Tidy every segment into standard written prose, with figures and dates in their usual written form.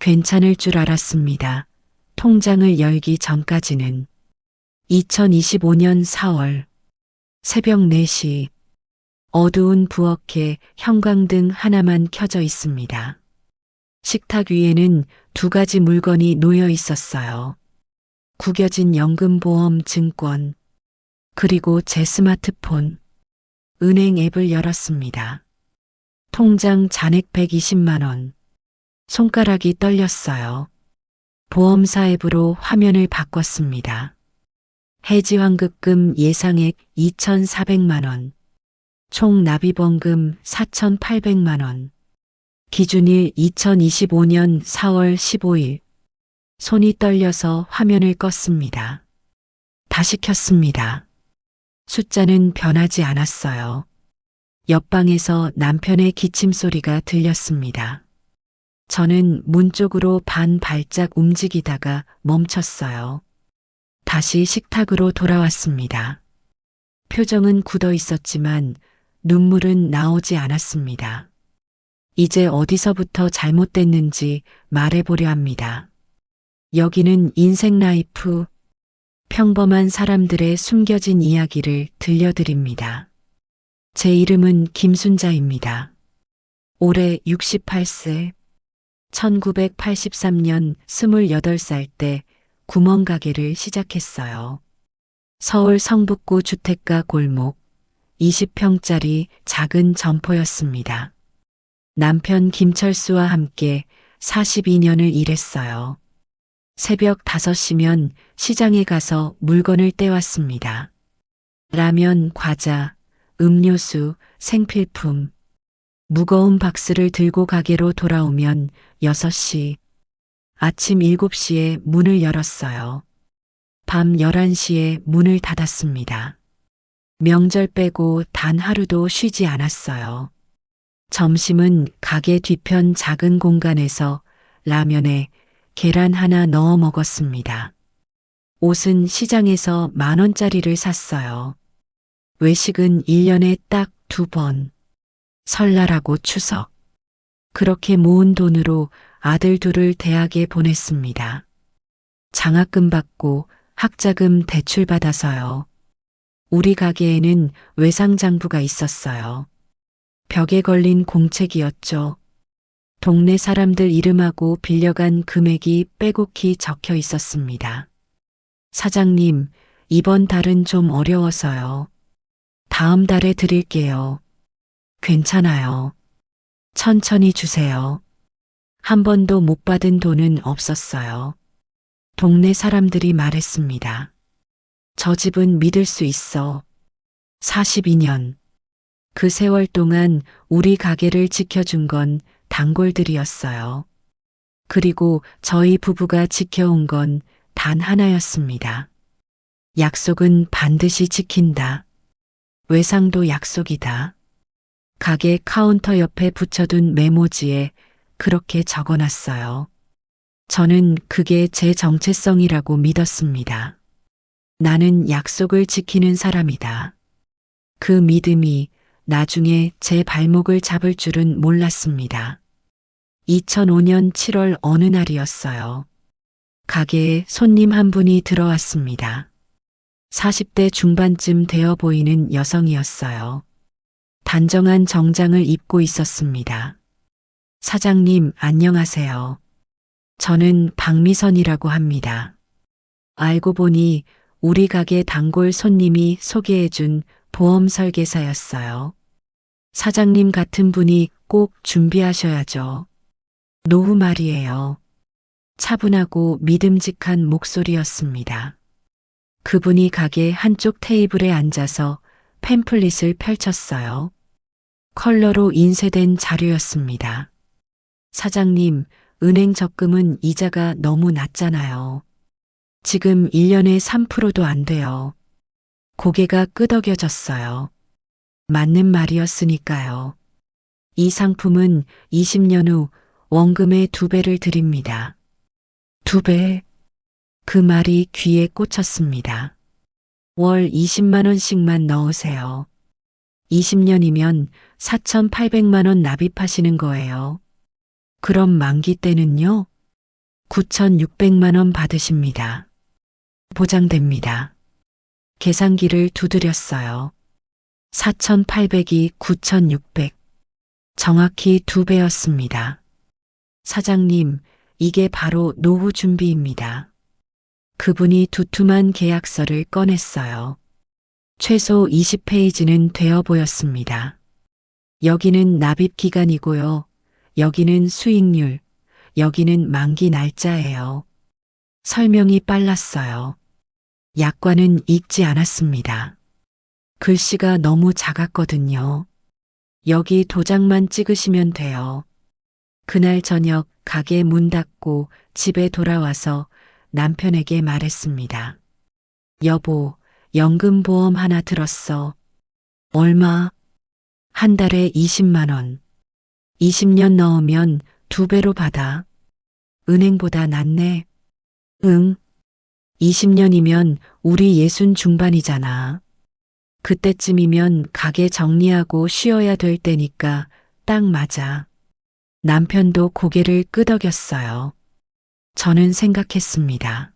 괜찮을 줄 알았습니다. 통장을 열기 전까지는. 2025년 4월 새벽 4시 어두운 부엌에 형광등 하나만 켜져 있습니다. 식탁 위에는 두 가지 물건이 놓여 있었어요. 구겨진 연금보험 증권, 그리고 제 스마트폰. 은행 앱을 열었습니다. 통장 잔액 120만 원. 손가락이 떨렸어요. 보험사 앱으로 화면을 바꿨습니다. 해지 환급금 예상액 2,400만 원. 총 납입원금 4,800만 원. 기준일 2025년 4월 15일. 손이 떨려서 화면을 껐습니다. 다시 켰습니다. 숫자는 변하지 않았어요. 옆방에서 남편의 기침 소리가 들렸습니다. 저는 문 쪽으로 반 발짝 움직이다가 멈췄어요. 다시 식탁으로 돌아왔습니다. 표정은 굳어 있었지만 눈물은 나오지 않았습니다. 이제 어디서부터 잘못됐는지 말해보려 합니다. 여기는 인생 라이프, 평범한 사람들의 숨겨진 이야기를 들려드립니다. 제 이름은 김순자입니다. 올해 68세, 1983년 28살 때 구멍가게를 시작했어요. 서울 성북구 주택가 골목 20평짜리 작은 점포였습니다. 남편 김철수와 함께 42년을 일했어요. 새벽 5시면 시장에 가서 물건을 떼왔습니다. 라면, 과자, 음료수, 생필품. 무거운 박스를 들고 가게로 돌아오면 6시. 아침 7시에 문을 열었어요. 밤 11시에 문을 닫았습니다. 명절 빼고 단 하루도 쉬지 않았어요. 점심은 가게 뒤편 작은 공간에서 라면에 계란 하나 넣어 먹었습니다. 옷은 시장에서 10,000원짜리를 샀어요. 외식은 1년에 딱 2번. 설날하고 추석. 그렇게 모은 돈으로 아들 둘을 대학에 보냈습니다. 장학금 받고 학자금 대출 받아서요. 우리 가게에는 외상장부가 있었어요. 벽에 걸린 공책이었죠. 동네 사람들 이름하고 빌려간 금액이 빼곡히 적혀 있었습니다. 사장님, 이번 달은 좀 어려워서요. 다음 달에 드릴게요. 괜찮아요. 천천히 주세요. 한 번도 못 받은 돈은 없었어요. 동네 사람들이 말했습니다. 저 집은 믿을 수 있어. 42년. 그 세월 동안 우리 가게를 지켜준 건 단골들이었어요. 그리고 저희 부부가 지켜온 건 단 하나였습니다. 약속은 반드시 지킨다. 외상도 약속이다. 가게 카운터 옆에 붙여둔 메모지에 그렇게 적어놨어요. 저는 그게 제 정체성이라고 믿었습니다. 나는 약속을 지키는 사람이다. 그 믿음이 나중에 제 발목을 잡을 줄은 몰랐습니다. 2005년 7월 어느 날이었어요. 가게에 손님 한 분이 들어왔습니다. 40대 중반쯤 되어 보이는 여성이었어요. 단정한 정장을 입고 있었습니다. 사장님, 안녕하세요. 저는 박미선이라고 합니다. 알고 보니 우리 가게 단골 손님이 소개해준 보험 설계사였어요. 사장님 같은 분이 꼭 준비하셔야죠. 노후 말이에요. 차분하고 믿음직한 목소리였습니다. 그분이 가게 한쪽 테이블에 앉아서 팸플릿을 펼쳤어요. 컬러로 인쇄된 자료였습니다. 사장님, 은행 적금은 이자가 너무 낮잖아요. 지금 1년에 3%도 안 돼요. 고개가 끄덕여졌어요. 맞는 말이었으니까요. 이 상품은 20년 후 원금의 2배를 드립니다. 2배? 그 말이 귀에 꽂혔습니다. 월 20만 원씩만 넣으세요. 20년이면 4,800만 원 납입하시는 거예요. 그럼 만기 때는요? 9,600만 원 받으십니다. 보장됩니다. 계산기를 두드렸어요. 4,800이 9,600. 정확히 2배였습니다. 사장님, 이게 바로 노후 준비입니다. 그분이 두툼한 계약서를 꺼냈어요. 최소 20페이지는 되어 보였습니다. 여기는 납입 기간이고요. 여기는 수익률, 여기는 만기 날짜예요. 설명이 빨랐어요. 약관은 읽지 않았습니다. 글씨가 너무 작았거든요. 여기 도장만 찍으시면 돼요. 그날 저녁 가게 문 닫고 집에 돌아와서 남편에게 말했습니다. 여보, 연금보험 하나 들었어. 얼마? 한 달에 20만 원. 20년 넣으면 2배로 받아. 은행보다 낫네. 응. 20년이면 우리 60 중반이잖아. 그때쯤이면 가게 정리하고 쉬어야 될 때니까 딱 맞아. 남편도 고개를 끄덕였어요. 저는 생각했습니다.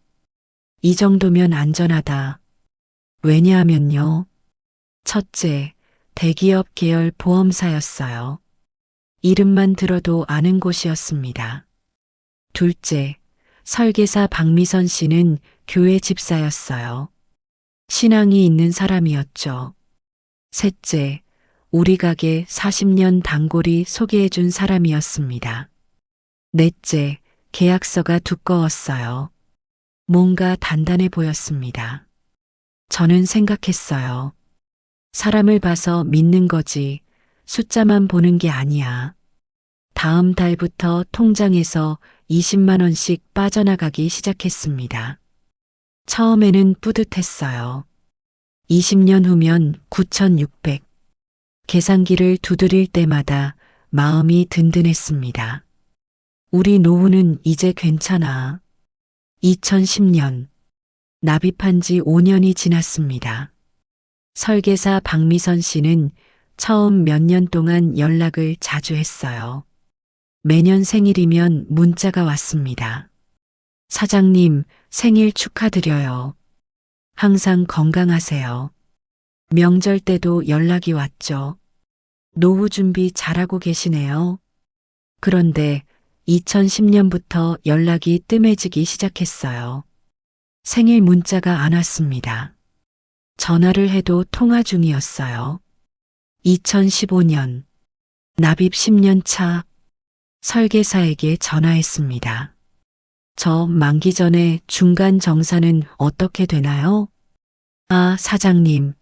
이 정도면 안전하다. 왜냐하면요. 첫째, 대기업 계열 보험사였어요. 이름만 들어도 아는 곳이었습니다. 둘째, 설계사 박미선 씨는 교회 집사였어요. 신앙이 있는 사람이었죠. 셋째, 우리 가게 40년 단골이 소개해준 사람이었습니다. 넷째, 계약서가 두꺼웠어요. 뭔가 단단해 보였습니다. 저는 생각했어요. 사람을 봐서 믿는 거지, 숫자만 보는 게 아니야. 다음 달부터 통장에서 20만 원씩 빠져나가기 시작했습니다. 처음에는 뿌듯했어요. 20년 후면 9,600. 계산기를 두드릴 때마다 마음이 든든했습니다. 우리 노후는 이제 괜찮아. 2010년. 납입한 지 5년이 지났습니다. 설계사 박미선 씨는 처음 몇 년 동안 연락을 자주 했어요. 매년 생일이면 문자가 왔습니다. 사장님, 생일 축하드려요. 항상 건강하세요. 명절 때도 연락이 왔죠. 노후 준비 잘하고 계시네요. 그런데 2010년부터 연락이 뜸해지기 시작했어요. 생일 문자가 안 왔습니다. 전화를 해도 통화 중이었어요. 2015년, 납입 10년 차, 설계사에게 전화했습니다. 저 만기 전에 중간 정산은 어떻게 되나요? 아, 사장님.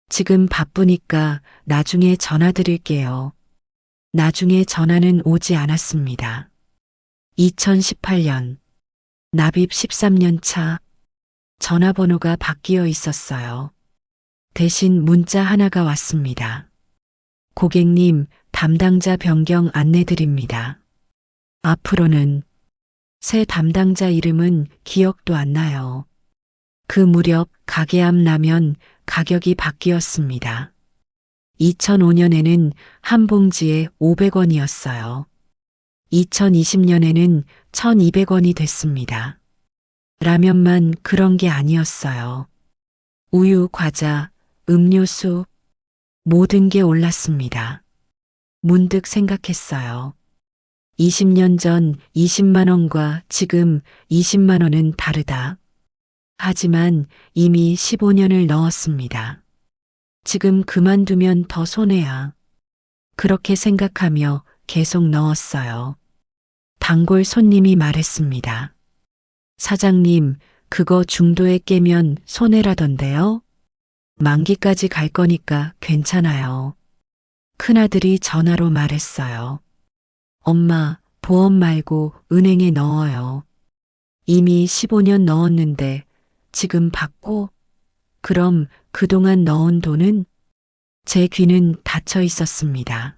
지금 바쁘니까 나중에 전화 드릴게요. 나중에 전화는 오지 않았습니다. 2018년, 납입 13년 차, 전화번호가 바뀌어 있었어요. 대신 문자 하나가 왔습니다. 고객님, 담당자 변경 안내드립니다. 앞으로는 새 담당자 이름은 기억도 안 나요. 그 무렵 가게 앞 라면 가격이 바뀌었습니다. 2005년에는 한 봉지에 500원이었어요. 2020년에는 1,200원이 됐습니다. 라면만 그런 게 아니었어요. 우유, 과자, 음료수, 모든 게 올랐습니다. 문득 생각했어요. 20년 전 20만 원과 지금 20만 원은 다르다. 하지만 이미 15년을 넣었습니다. 지금 그만두면 더 손해야. 그렇게 생각하며 계속 넣었어요. 단골 손님이 말했습니다. 사장님, 그거 중도에 깨면 손해라던데요? 만기까지 갈 거니까 괜찮아요. 큰아들이 전화로 말했어요. 엄마, 보험 말고 은행에 넣어요. 이미 15년 넣었는데 지금 받고? 그럼 그동안 넣은 돈은? 제 귀는 닫혀 있었습니다.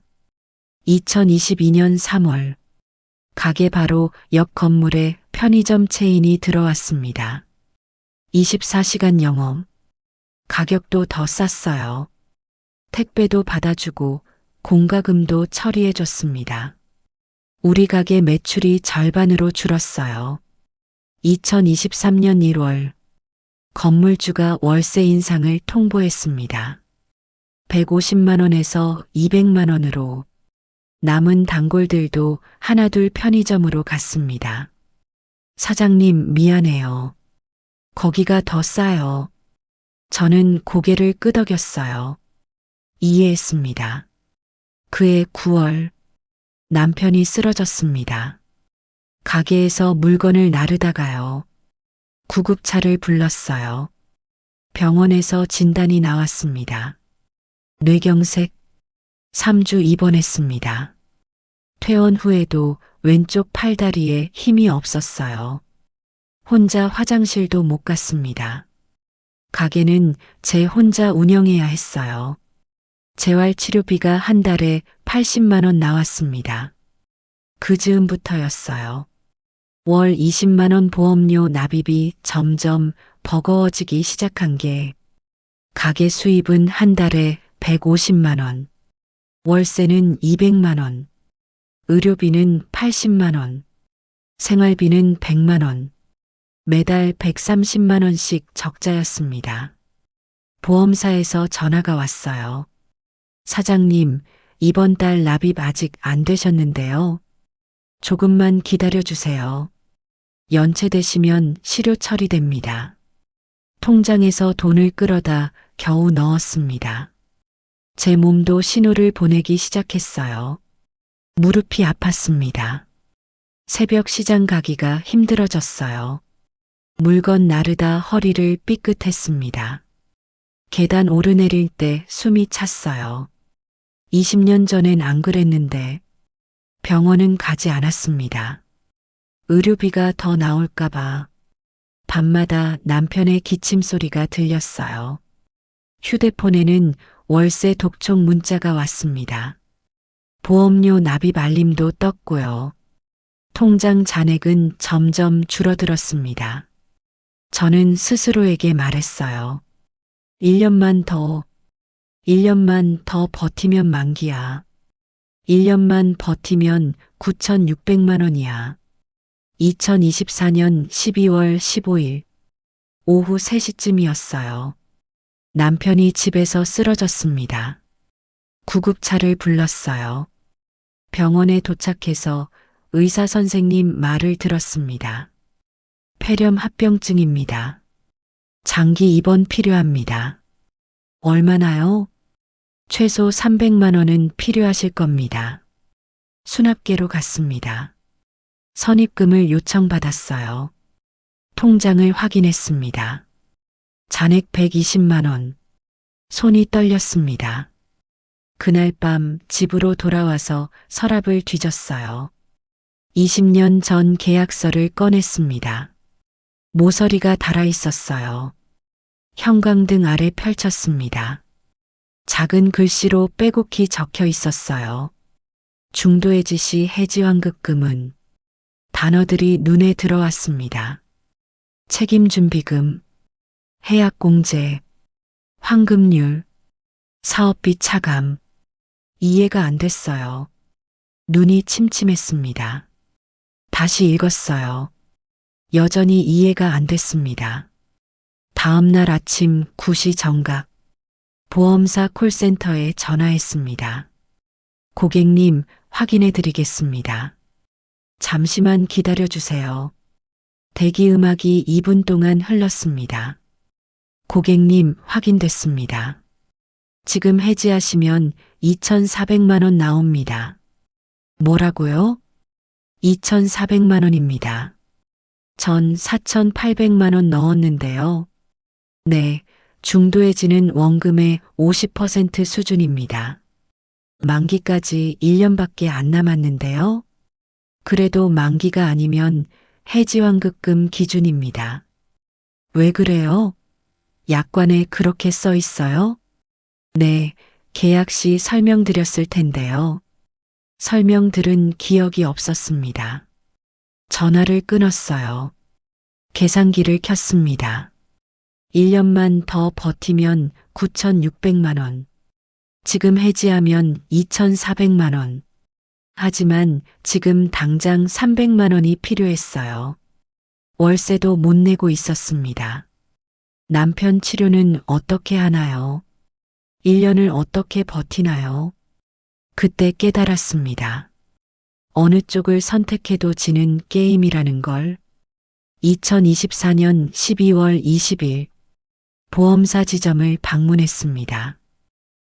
2022년 3월, 가게 바로 옆 건물에 편의점 체인이 들어왔습니다. 24시간 영업. 가격도 더 쌌어요. 택배도 받아주고 공과금도 처리해줬습니다. 우리 가게 매출이 절반으로 줄었어요. 2023년 1월 건물주가 월세 인상을 통보했습니다. 150만 원에서 200만 원으로 남은 단골들도 하나둘 편의점으로 갔습니다. 사장님 미안해요. 거기가 더 싸요. 저는 고개를 끄덕였어요. 이해했습니다. 그해 9월 남편이 쓰러졌습니다. 가게에서 물건을 나르다가요. 구급차를 불렀어요. 병원에서 진단이 나왔습니다. 뇌경색, 3주 입원했습니다. 퇴원 후에도 왼쪽 팔다리에 힘이 없었어요. 혼자 화장실도 못 갔습니다. 가게는 제 혼자 운영해야 했어요. 재활치료비가 한 달에 80만 원 나왔습니다. 그 즈음부터였어요. 월 20만 원 보험료 납입이 점점 버거워지기 시작한 게 가게 수입은 한 달에 150만 원, 월세는 200만 원, 의료비는 80만 원, 생활비는 100만 원, 매달 130만 원씩 적자였습니다. 보험사에서 전화가 왔어요. 사장님, 이번 달 납입 아직 안 되셨는데요. 조금만 기다려주세요. 연체되시면 실효 처리됩니다. 통장에서 돈을 끌어다 겨우 넣었습니다. 제 몸도 신호를 보내기 시작했어요. 무릎이 아팠습니다. 새벽 시장 가기가 힘들어졌어요. 물건 나르다 허리를 삐끗했습니다. 계단 오르내릴 때 숨이 찼어요. 20년 전엔 안 그랬는데 병원은 가지 않았습니다. 의료비가 더 나올까봐 밤마다 남편의 기침 소리가 들렸어요. 휴대폰에는 월세 독촉 문자가 왔습니다. 보험료 납입 알림도 떴고요. 통장 잔액은 점점 줄어들었습니다. 저는 스스로에게 말했어요. 1년만 더 버티면 만기야. 1년만 버티면 9,600만 원이야. 2024년 12월 15일 오후 3시쯤이었어요. 남편이 집에서 쓰러졌습니다. 구급차를 불렀어요. 병원에 도착해서 의사 선생님 말을 들었습니다. 폐렴 합병증입니다. 장기 입원 필요합니다. 얼마나요? 최소 300만 원은 필요하실 겁니다. 수납계로 갔습니다. 선입금을 요청받았어요. 통장을 확인했습니다. 잔액 120만 원. 손이 떨렸습니다. 그날 밤 집으로 돌아와서 서랍을 뒤졌어요. 20년 전 계약서를 꺼냈습니다. 모서리가 달아 있었어요. 형광등 아래 펼쳤습니다. 작은 글씨로 빼곡히 적혀 있었어요. 중도의 지시 해지환급금은 단어들이 눈에 들어왔습니다. 책임준비금, 해약공제, 환급률, 사업비 차감. 이해가 안 됐어요. 눈이 침침했습니다. 다시 읽었어요. 여전히 이해가 안 됐습니다. 다음 날 아침 9시 정각 보험사 콜센터에 전화했습니다. 고객님, 확인해 드리겠습니다. 잠시만 기다려 주세요. 대기 음악이 2분 동안 흘렀습니다. 고객님, 확인됐습니다. 지금 해지하시면 2,400만 원 나옵니다. 뭐라고요? 2,400만 원입니다. 전 4,800만 원 넣었는데요. 네, 중도해지는 원금의 50% 수준입니다. 만기까지 1년밖에 안 남았는데요. 그래도 만기가 아니면 해지환급금 기준입니다. 왜 그래요? 약관에 그렇게 써 있어요? 네, 계약 시 설명드렸을 텐데요. 설명들은 기억이 없었습니다. 전화를 끊었어요. 계산기를 켰습니다. 1년만 더 버티면 9,600만 원. 지금 해지하면 2,400만 원. 하지만 지금 당장 300만 원이 필요했어요. 월세도 못 내고 있었습니다. 남편 치료는 어떻게 하나요? 1년을 어떻게 버티나요? 그때 깨달았습니다. 어느 쪽을 선택해도 지는 게임이라는 걸. 2024년 12월 20일 보험사 지점을 방문했습니다.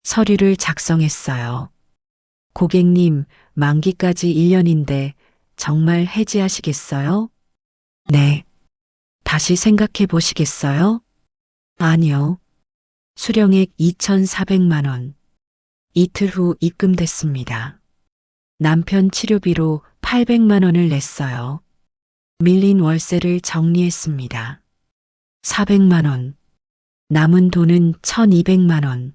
서류를 작성했어요. 고객님, 만기까지 1년인데 정말 해지하시겠어요? 네. 다시 생각해 보시겠어요? 아니요. 수령액 2,400만 원. 이틀 후 입금됐습니다. 남편 치료비로 800만 원을 냈어요. 밀린 월세를 정리했습니다. 400만 원. 남은 돈은 1,200만 원.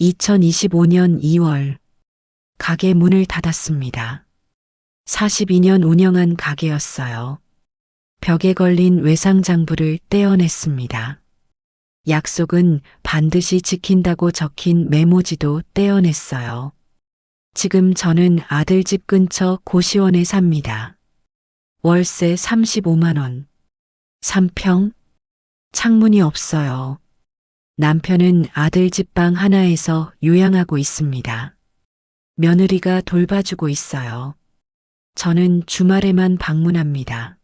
2025년 2월 가게 문을 닫았습니다. 42년 운영한 가게였어요. 벽에 걸린 외상장부를 떼어냈습니다. 약속은 반드시 지킨다고 적힌 메모지도 떼어냈어요. 지금 저는 아들 집 근처 고시원에 삽니다. 월세 35만 원. 3평? 창문이 없어요. 남편은 아들 집 방 하나에서 요양하고 있습니다. 며느리가 돌봐주고 있어요. 저는 주말에만 방문합니다.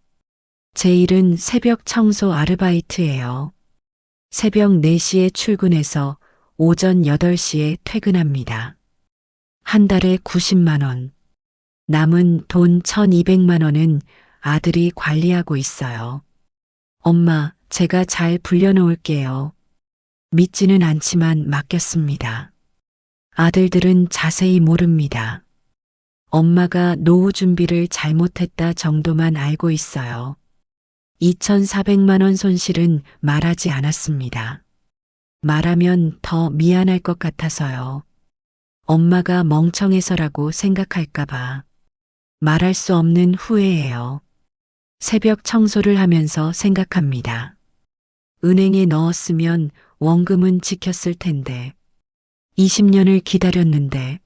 제 일은 새벽 청소 아르바이트예요. 새벽 4시에 출근해서 오전 8시에 퇴근합니다. 한 달에 90만 원. 남은 돈 1,200만 원은 아들이 관리하고 있어요. 엄마, 제가 잘 불려놓을게요. 믿지는 않지만 맡겼습니다. 아들들은 자세히 모릅니다. 엄마가 노후 준비를 잘못했다 정도만 알고 있어요. 2,400만 원 손실은 말하지 않았습니다. 말하면 더 미안할 것 같아서요. 엄마가 멍청해서라고 생각할까봐. 말할 수 없는 후회예요. 새벽 청소를 하면서 생각합니다. 은행에 넣었으면 원금은 지켰을 텐데. 20년을 기다렸는데.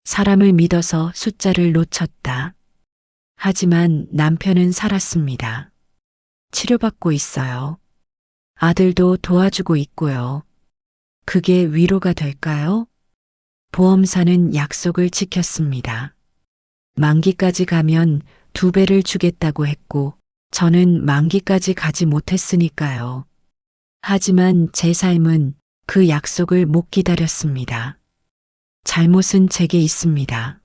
사람을 믿어서 숫자를 놓쳤다. 하지만 남편은 살았습니다. 치료받고 있어요. 아들도 도와주고 있고요. 그게 위로가 될까요? 보험사는 약속을 지켰습니다. 만기까지 가면 2배를 주겠다고 했고 저는 만기까지 가지 못했으니까요. 하지만 제 삶은 그 약속을 못 기다렸습니다. 잘못은 제게 있습니다.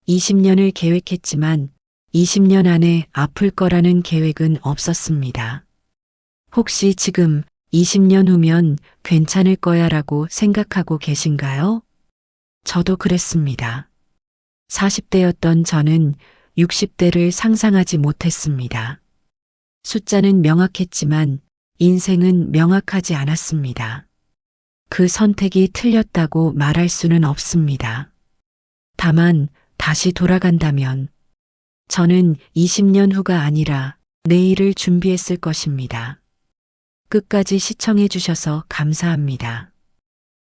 20년을 계획했지만 20년 안에 아플 거라는 계획은 없었습니다. 혹시 지금 20년 후면 괜찮을 거야라고 생각하고 계신가요? 저도 그랬습니다. 40대였던 저는 60대를 상상하지 못했습니다. 숫자는 명확했지만 인생은 명확하지 않았습니다. 그 선택이 틀렸다고 말할 수는 없습니다. 다만 다시 돌아간다면 저는 20년 후가 아니라 내일을 준비했을 것입니다. 끝까지 시청해 주셔서 감사합니다.